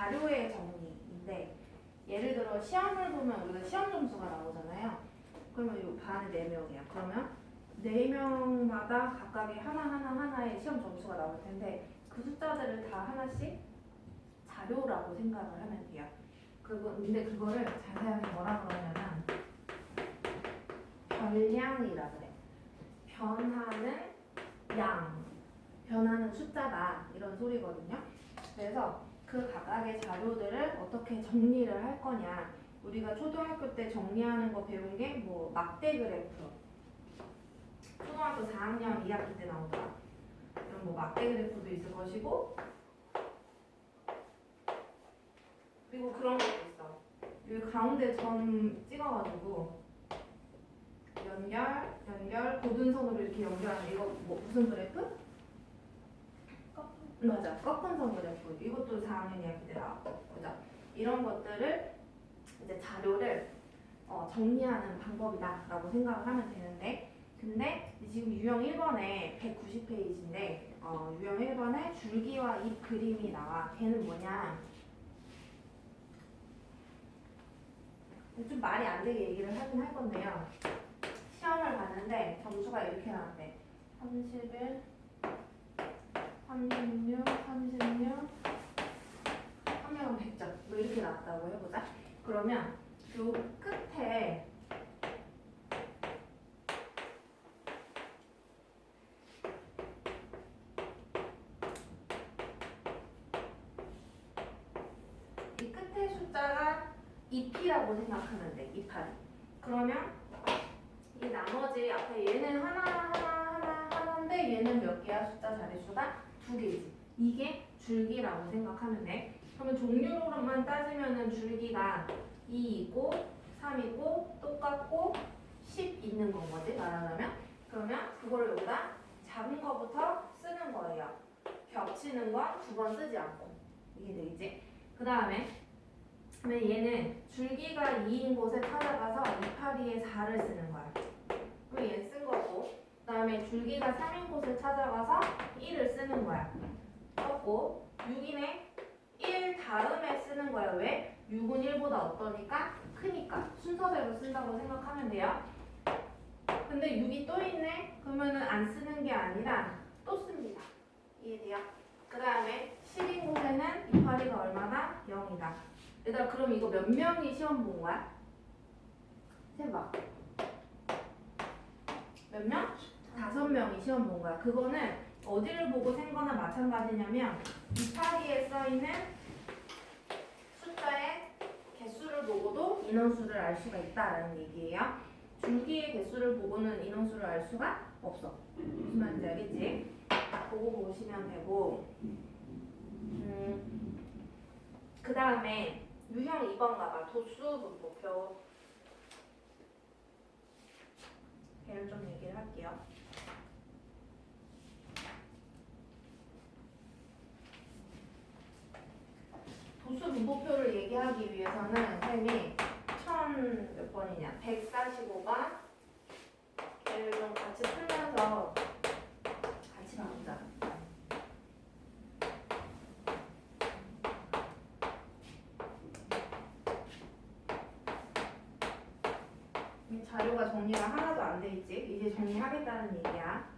자료의 정리인데 예를 들어 시험을 보면 우리가 시험 점수가 나오잖아요. 그러면 이 반에 4명이야. 그러면 4명마다 각각의 하나의 시험 점수가 나올 텐데 그 숫자들을 다 하나씩 자료라고 생각을 하면 돼요. 근데 그거를 자세하게 뭐라 그러냐면 변량이라 그래. 변하는 양, 변하는 숫자다 이런 소리거든요. 그래서 그 각각의 자료들을 어떻게 정리를 할 거냐. 우리가 초등학교 때 정리하는 거 배운 게 뭐 막대 그래프. 초등학교 4학년 2학기 때 나오더라. 이런 뭐 막대 그래프도 있을 것이고 그리고 그런 것도 있어. 여기 가운데 점 찍어가지고 연결, 고등선으로 이렇게 연결하는 이거 뭐 무슨 그래프? 맞아, 꺾은 선 그래프. 이것도 4학년 이야기 때 나왔고, 그죠? 이런 것들을 이제 자료를 정리하는 방법이다라고 생각을 하면 되는데, 근데 지금 유형 1번에 190페이지인데, 유형 1번에 줄기와 잎 그림이 나와. 걔는 뭐냐? 좀 말이 안 되게 얘기를 하긴 할 건데요. 시험을 봤는데 점수가 이렇게 나왔대. 31, 36, 36, 한 명은 100점. 뭐 이렇게 나왔다고 해보자. 그러면 요 끝에 이 끝에 숫자가 2P라고 생각하면 돼. 2파리. 그러면 이 나머지 앞에 얘는 하나인데 얘는 몇 개야? 숫자 자릿수가 2개지. 이게 줄기라고 생각하면 돼. 그러면 종류로만 따지면은 줄기가 2 있고 3 있고 똑같고 10 있는 건 거지 말하자면. 그러면 그거를 여기다 작은 거부터 쓰는 거예요. 겹치는 건 2번 쓰지 않고. 이게 되겠지? 그 다음에 얘는 줄기가 2인 곳에 찾아가서 2파리에 4를 쓰는 거야. 그럼 얘는 쓴 거고, 그 다음에 줄기가 3인 곳을 찾아가서 1을 쓰는 거야. 썼고, 6이네 1 다음에 쓰는 거야. 왜? 6은 1보다 어떠니까? 크니까. 순서대로 쓴다고 생각하면 돼요. 근데 6이 또 있네? 그러면은 안 쓰는 게 아니라 또 씁니다. 이해돼요? 그 다음에 10인 곳에는 2파리가 얼마나? 0이다. 얘들아, 그럼 이거 몇 명이 시험 본 거야? 세봐. 몇 명? 5명이 시험 본 거야. 그거는 어디를 보고 센 거나 마찬가지냐면 이파리에 써있는 숫자의 개수를 보고도 인원수를 알 수가 있다라는 얘기예요. 줄기의 개수를 보고는 인원수를 알 수가 없어. 무슨 말인지 알겠지? 보고 보시면 되고 그 다음에 유형 2번 가봐. 도수 분포표. 걔를 좀 얘기를 할게요. 도수 분포표를 얘기하기 위해서는 쌤이 몇 번이냐? 145번 걔를 좀 같이 풀면서 같이 봐보자. 이 자료가 정리가 하나도 안 돼 있지? 이제 정리하겠다는 얘기야.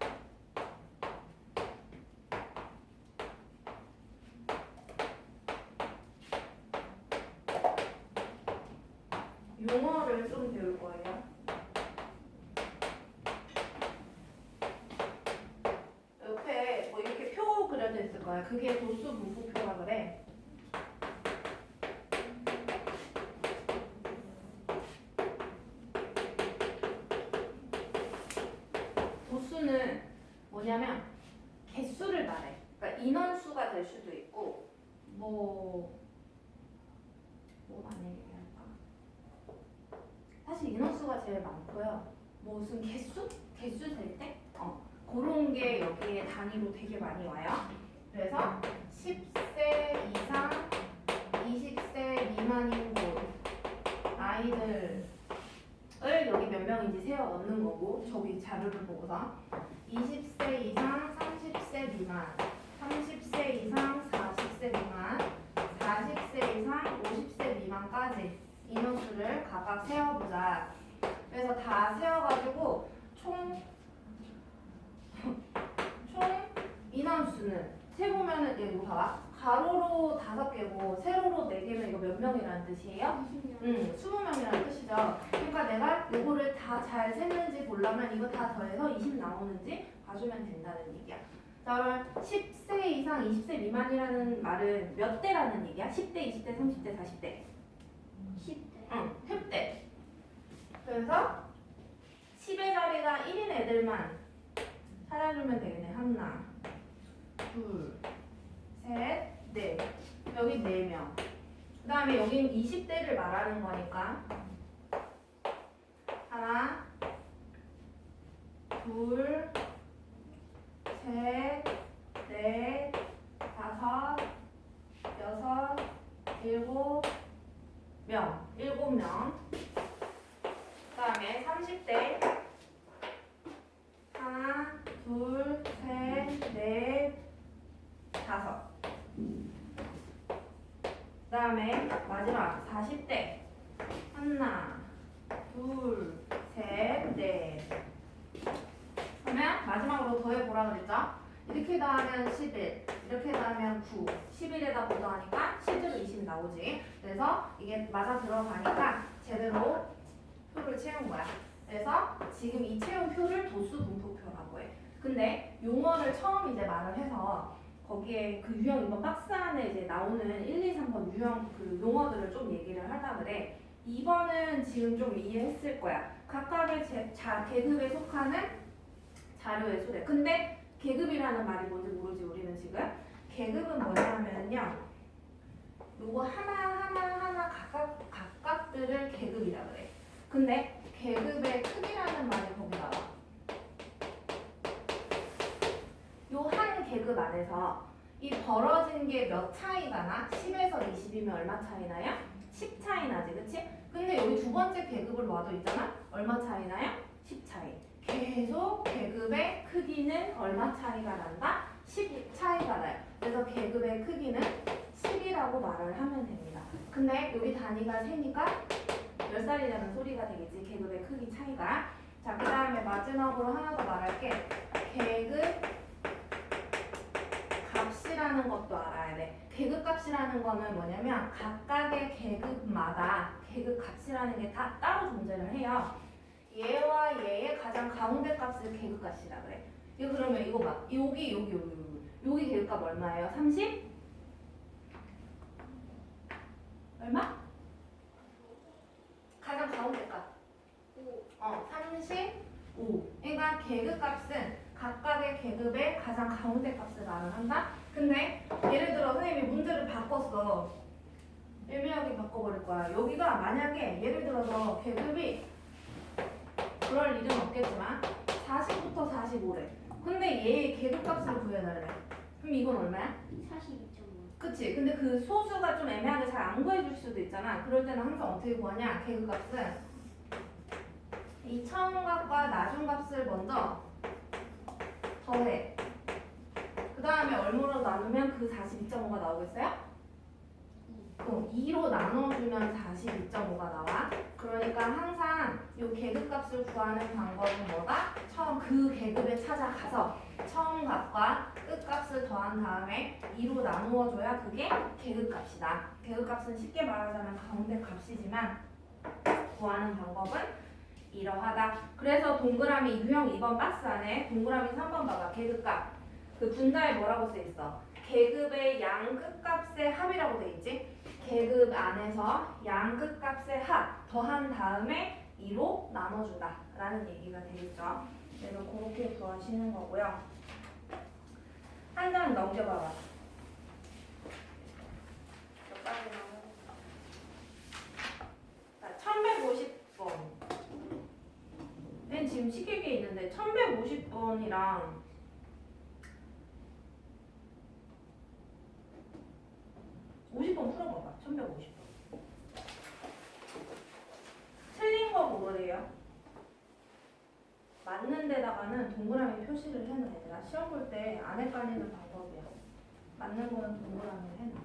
용어를 좀 배울 거예요. 옆에 뭐 이렇게 표 그려져 있을 거야. 그게 도수 분포표라 그래. 도수는 뭐냐면 개수를 말해. 그러니까 인원수가 될 수도 있고 뭐 많이 얘기할까? 사실 인원수가 제일 많고요. 뭐 무슨 개수? 개수 될 때? 그런 게 여기에 단위로 되게 많이 와요. 그래서 10세 이상 20세 미만인 곳 아이들을 여기 몇 명인지 세워 넣는 거고, 저기 자료를 보고서 20세 이상 30세 미만 30세 이상 40세 미만 40세 각각 세어보자. 그래서 다 세어가지고 총 인원수는 세보면은 이거 봐봐. 가로로 5개고 세로로 4개면 이거 몇 명이라는 뜻이에요? 20명이라는 뜻이죠. 그러니까 내가 이거를 다 잘 셌는지 보려면 이거 다 더해서 20 나오는지 봐주면 된다는 얘기야. 자, 그럼 10세 이상 20세 미만이라는 말은 몇 대라는 얘기야? 10대, 20대, 30대, 40대? 10대. 응, 10대. 그래서 10의 자리가 1인 애들만 찾아주면 되겠네. 하나, 둘, 셋, 넷. 여기 4명. 그 다음에 여긴 20대를 말하는 거니까 하나, 둘, 셋, 넷, 5, 6, 7명. 7명. 그 다음에 30대 하나, 둘, 셋, 넷, 5. 그 다음에 마지막 40대 하나, 둘, 셋, 넷. 그러면 마지막으로 더해보라 그랬죠? 이렇게 더하면 11, 이렇게 더하면 9, 11에다 곱하니까 실제로 20 나오지. 그래서 이게 맞아 들어가니까 제대로 표를 채운 거야. 그래서 지금 이 채운 표를 도수 분포표라고 해. 근데 용어를 처음 이제 말을 해서 거기에 그 유형 이번 박스 안에 이제 나오는 1, 2, 3번 유형 그 용어들을 좀 얘기를 하려 그래. 2번은 지금 좀 이해했을 거야. 각각의 계급에 속하는 자료의 수래. 근데 계급이라는 말이 뭔지 모르지 우리는 지금. 계급은 뭐냐면요. 요거 하나 각각들을 계급이라 그래. 근데 계급의 크기라는 말이 거기 나와. 요 한 계급 안에서 이 벌어진 게 몇 차이가 나? 10에서 20이면 얼마 차이 나요? 10 차이 나지, 그치? 근데 여기 두 번째 계급을 놔도 있잖아? 얼마 차이 나요? 10 차이. 계속 계급의 크기는 얼마 차이가 난다? 10 차이가 나요. 그래서 계급의 크기는 10이라고 말을 하면 됩니다. 근데 여기 단위가 세니까 몇 살이라는 소리가 되겠지, 계급의 크기 차이가. 자, 그 다음에 마지막으로 하나 더 말할게. 계급 값이라는 것도 알아야 돼. 계급 값이라는 거는 뭐냐면 각각의 계급마다 계급 값이라는 게 다 따로 존재를 해요. 얘와 얘의 가장 가운데 값을 계급 값이라 그래. 이거 그러면 이거 봐. 여기 계급 값 얼마예요? 30? 얼마? 가장 가운데 값. 35. 그러니까 계급 값은 각각의 계급의 가장 가운데 값을 말을 한다. 근데 예를 들어 선생님이 문제를 바꿨어. 애매하게 바꿔버릴 거야. 여기가 만약에 예를 들어서 계급이 그럴 일은 없겠지만 40부터 45래. 근데 얘의 계급값을 구해달래. 그럼 이건 얼마야? 42.5. 그치? 근데 그 소수가 좀 애매하게 잘 안 구해줄 수도 있잖아. 그럴 때는 항상 어떻게 구하냐? 계급값은 이 처음값과 나중값을 먼저 더해. 그 다음에 얼마로 나누면 그 42.5가 나오겠어요? 2로 나눠주면 42.5가 나와. 그러니까 항상 이 계급값을 구하는 방법은 뭐다? 처음 그 계급에 찾아가서 처음 값과 끝값을 더한 다음에 2로 나누어줘야 그게 계급값이다. 계급값은 쉽게 말하자면 가운데 값이지만 구하는 방법은 이러하다. 그래서 동그라미 유형 2번 박스 안에 동그라미 3번 봐봐. 계급값. 그 분자에 뭐라고 써있어? 계급의 양 끝값의 합이라고 돼 있지? 계급 안에서 양 끝값의 합 더한 다음에 2로 나눠준다 라는 얘기가 되겠죠. 그래서 그렇게 구하시는 거고요. 한 장 넘겨봐봐. 몇 가지 나오? 1150번. 맨 지금 식기기에 있는데 1150번이랑 50번 풀어봐봐. 1150번. 틀린 거 뭐래요? 맞는 데다가는 동그라미 표시를 해놔. 얘들아. 시험 볼 때 안 헷갈리는 방법이야. 맞는 거는 동그라미를 해놔.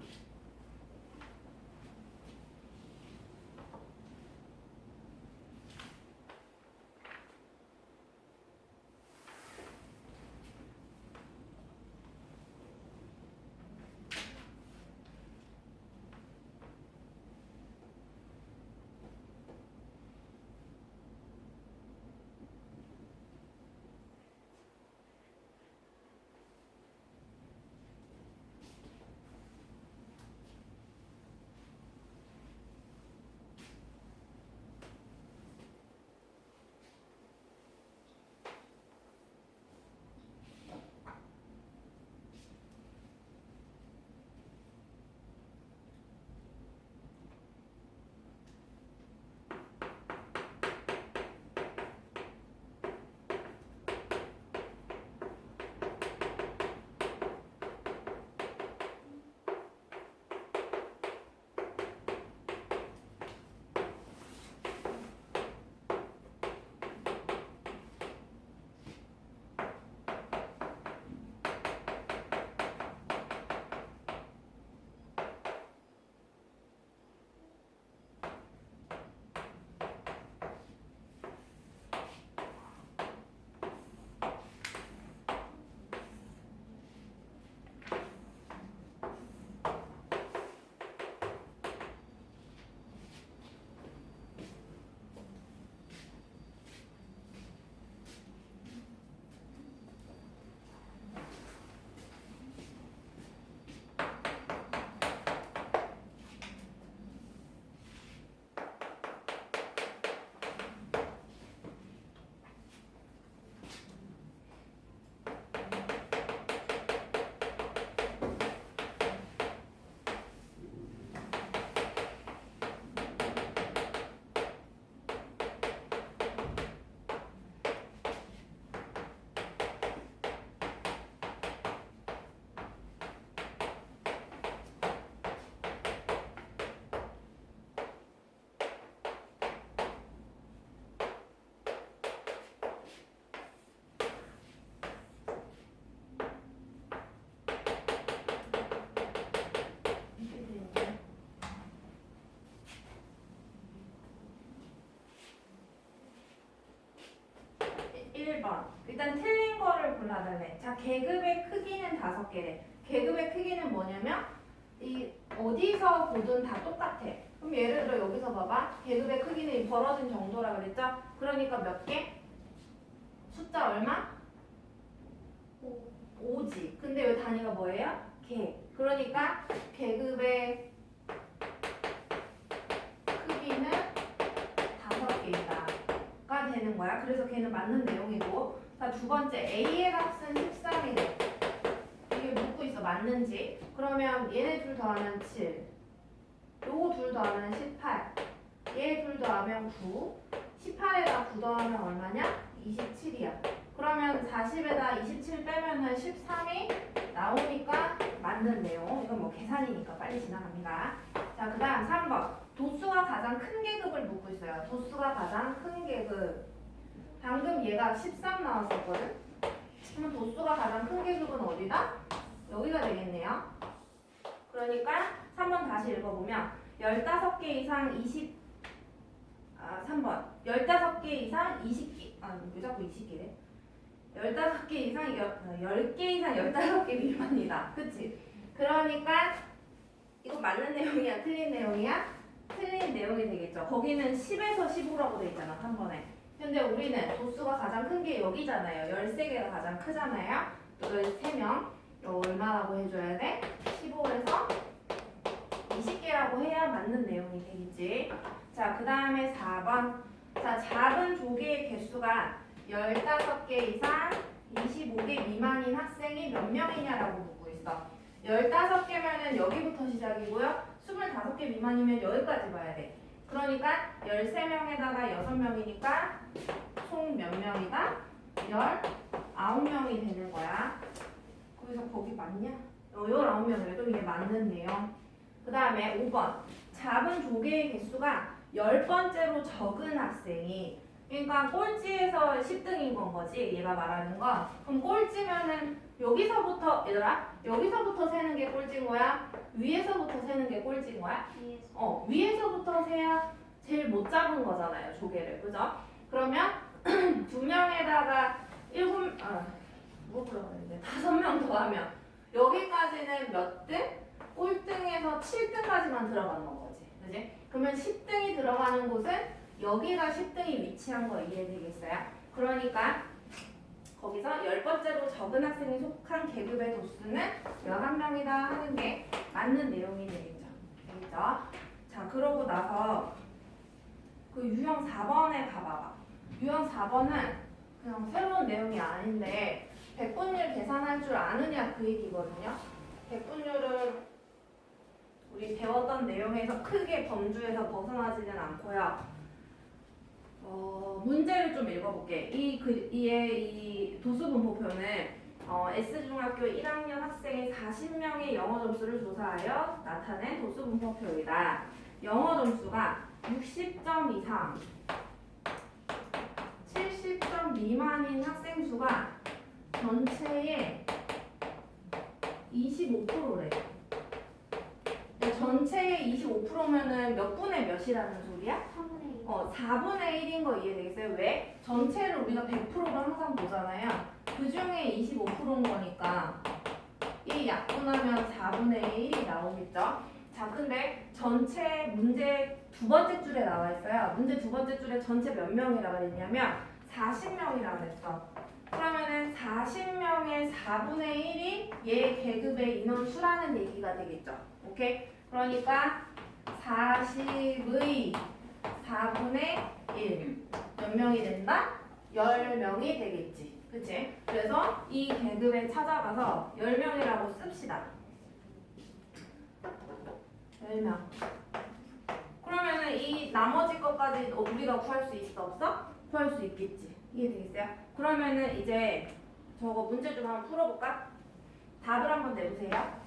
1번. 일단 틀린 거를 골라달래. 자, 계급의 크기는 5개래. 계급의 크기는 뭐냐면 이 어디서 보든 다 똑같아. 그럼 예를 들어 여기서 봐봐. 계급의 크기는 이 벌어진 정도라 그랬죠? 그러니까 몇 개? 숫자 얼마? 5지. 근데 이 단위가 뭐예요? 개. 그러니까 계급의 크기는 5개이다가 되는 거야. 그래서 걔는 맞는 내용이고. 자, 두 번째 A의 값은 13이래. 이게 묻고 있어. 맞는지. 그러면 얘네 둘 더하면 7. 요거 둘 더하면 18. 얘 둘 더하면 9. 18에다 9 더하면 얼마냐? 27이야. 그러면 40에다 27 빼면은 13이 나오니까 맞는 내용. 이건 뭐 계산이니까 빨리 지나갑니다. 자, 그 다음 3번. 도수가 가장 큰 계급을 묻고 있어요. 도수가 가장 큰 계급. 방금 얘가 13 나왔었거든? 그러면 도수가 가장 큰 계급은 어디다? 여기가 되겠네요. 그러니까 3번 다시 읽어보면 15개 이상 3번 15개 이상 20개 왜 자꾸 20개래? 15개 이상 10개 이상 15개 미만이다. 그치? 그러니까 이거 맞는 내용이야? 틀린 내용이야? 틀린 내용이 되겠죠. 거기는 10에서 15라고 돼 있잖아. 3번에. 근데 우리는 도수가 가장 큰 게 여기잖아요. 13개가 가장 크잖아요. 13명. 이거 얼마라고 해줘야 돼? 15에서 20개라고 해야 맞는 내용이 되겠지. 자, 그 다음에 4번. 자, 작은 조개의 개수가 15개 이상 25개 미만인 학생이 몇 명이냐라고 묻고 있어. 15개면은 여기부터 시작이고요. 25개 미만이면 여기까지 봐야 돼. 그러니까 13명에다가 6명이니까 총 몇 명이다? 19명이 되는 거야. 거기서 거기 맞냐? 19명이래. 그럼 이게 맞는데요. 그 다음에 5번. 작은 조개의 개수가 10번째로 적은 학생이, 그러니까 꼴찌에서 10등인 건 거지. 얘가 말하는 건. 그럼 꼴찌면은 여기서부터, 얘들아, 여기서부터 세는 게 꼴찌인 거야? 위에서부터 세는 게 꼴찌인 거야? 위에서부터 세야 제일 못 잡은 거잖아요. 조개를. 그죠? 그러면 2명에다가 5명 더하면 여기까지는 몇 등? 꼴등에서 7등까지만 들어가는 거지. 그지? 그러면 10등이 들어가는 곳은 여기가 10등이 위치한 거 이해되겠어요? 그러니까 거기서 10번째로 적은 학생이 속한 계급의 도수는 11명이다 하는 게 맞는 내용이 되겠죠. 되겠죠? 자, 그러고 나서 그 유형 4번에 가봐봐. 유형 4번은 그냥 새로운 내용이 아닌데 백분율 계산할 줄 아느냐 그 얘기거든요. 백분율은 우리 배웠던 내용에서 크게 범주에서 벗어나지는 않고요. 문제를 좀 읽어볼게. 이 도수분포표는 S중학교 1학년 학생의 40명의 영어 점수를 조사하여 나타낸 도수분포표이다. 영어 점수가 60점 이상, 70점 미만인 학생 수가 전체의 25%래. 전체의 25%면은 몇 분의 몇이라는 소리야? 4분의 1인 거 이해되겠어요? 왜? 전체를 우리가 100%로 항상 보잖아요. 그 중에 25%인 거니까 이 약분하면 4분의 1이 나오겠죠? 자, 근데 전체 문제 두 번째 줄에 나와 있어요. 문제 두 번째 줄에 전체 몇 명이라고 했냐면 40명이라고 했어. 그러면은 40명의 4분의 1이 얘 계급의 인원수라는 얘기가 되겠죠. 오케이? 그러니까 40의 4분의 1 몇 명이 된다? 10명이 되겠지. 그치? 그래서 이 계급에 찾아가서 10명이라고 씁시다. 10명. 그러면은 이 나머지 것까지 우리가 구할 수 있어 없어? 구할 수 있겠지. 이해되겠어요? 그러면은 이제 저거 문제 좀 한번 풀어볼까? 답을 한번 내보세요.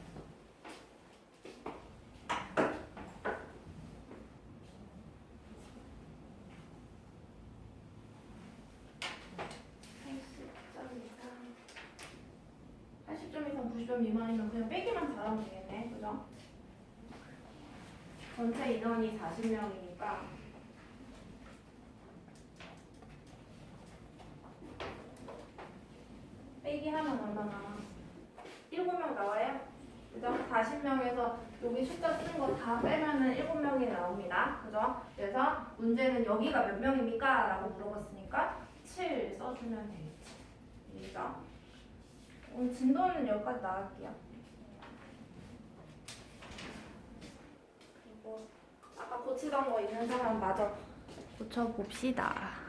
미만이면 그냥 빼기만 잘하면 되겠네. 그죠? 전체 인원이 40명이니까 빼기 하면 얼마나? 7명 나와요? 그죠? 40명에서 여기 숫자 쓴 거 다 빼면은 7명이 나옵니다. 그죠? 그래서 문제는 여기가 몇 명입니까? 라고 물어봤으니까 7 써주면 되겠지. 그죠? 오늘 진도는 여기까지 나갈게요. 그리고 아까 고치던 거 있는 사람 마저 고쳐봅시다.